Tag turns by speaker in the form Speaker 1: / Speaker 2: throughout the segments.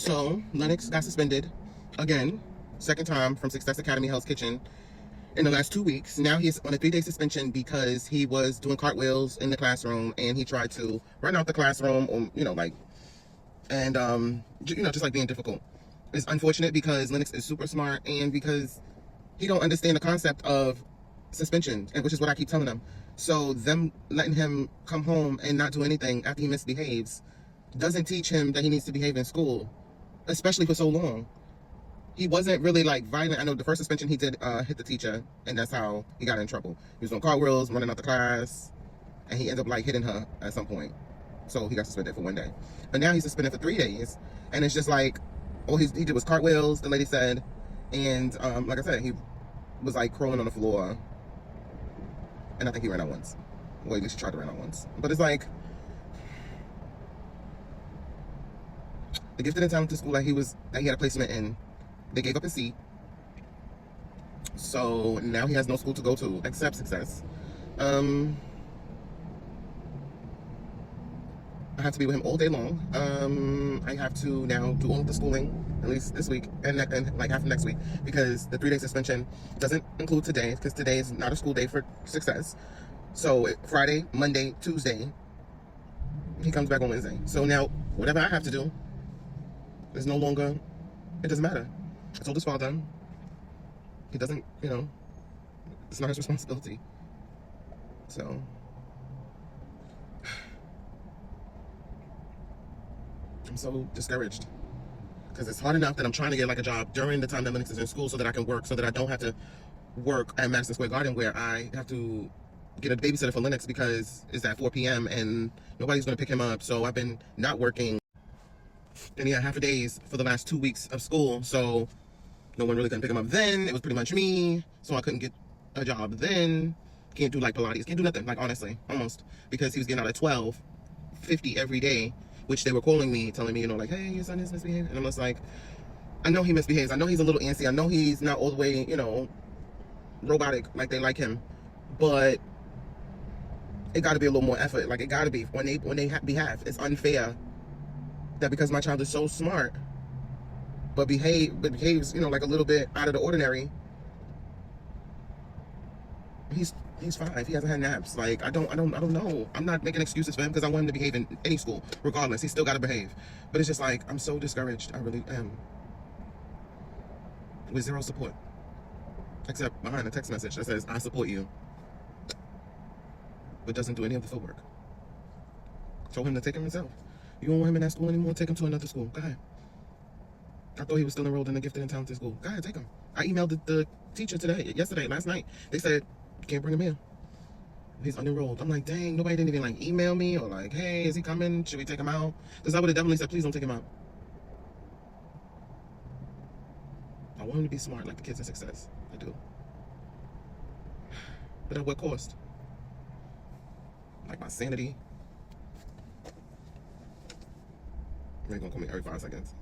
Speaker 1: So Lenox got suspended again, second time from Success Academy Hell's Kitchen in the last 2 weeks. Now he's on a 3-day suspension because he was doing cartwheels in the classroom and he tried to run out the classroom, or just like being difficult. It's unfortunate because Lenox is super smart and because he don't understand the concept of suspension, and which is what I keep telling him. So them letting him come home and not do anything after he misbehaves doesn't teach him that he needs to behave in school, especially for so long. He wasn't really like violent. I know the first suspension he did hit the teacher, and that's how he got in trouble. He was doing cartwheels, running out the class, and he ended up like hitting her at some point. So he got suspended for 1 day. But now he's suspended for 3 days, and it's just like all he did was cartwheels, the lady said, and like I said, he was like crawling on the floor, and I think he ran out once. Well, at least he tried to run out once. But it's like the gifted and talented school that he had a placement in, they gave up his seat. So now he has no school to go to except Success. I have to be with him all day long. I have to now do all of the schooling, at least this week, and like half of next week, because the 3-day suspension doesn't include today, because today is not a school day for Success. So Friday, Monday, Tuesday, he comes back on Wednesday. So now whatever I have to do is no longer, it doesn't matter. I told his father, he doesn't, it's not his responsibility. So I'm so discouraged because it's hard enough that I'm trying to get like a job during the time that Lenox is in school so that I can work, so that I don't have to work at Madison Square Garden where I have to get a babysitter for Lenox because it's at 4 p.m. and nobody's going to pick him up. So I've been not working, and he had half a days for the last 2 weeks of school, so no one really couldn't pick him up then. It was pretty much me, so I couldn't get a job then. Can't do like Pilates, can't do nothing, like honestly, almost, because he was getting out at 12:50 every day, which they were calling me, telling me, like, hey, your son is misbehaving. And I'm just like, I know he misbehaves. I know he's a little antsy. I know he's not all the way, robotic like they like him. But it got to be a little more effort. Like, it got to be when they behave. It's unfair that because my child is so smart, but behaves, like a little bit out of the ordinary. He's 5. He hasn't had naps. Like, I don't know. I'm not making excuses for him because I want him to behave in any school, regardless. He's still got to behave. But it's just like, I'm so discouraged. I really am. With zero support. Except behind a text message that says, I support you. But doesn't do any of the footwork. Told him to take him himself. You don't want him in that school anymore? Take him to another school. Go ahead. I thought he was still enrolled in the gifted and talented school. Go ahead, take him. I emailed the teacher last night. They said, can't bring him in. He's unenrolled. I'm like, dang, nobody didn't even like email me or like, hey, is he coming? Should we take him out? Because I would have definitely said, please don't take him out. I want him to be smart like the kids in Success. I do. But at what cost? Like my sanity. They're gonna call me every 5 seconds.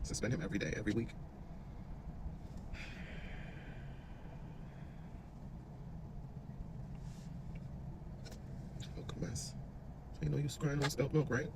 Speaker 1: Suspend him every day, every week. Look a mess. So you know you scrying on spelt milk, right?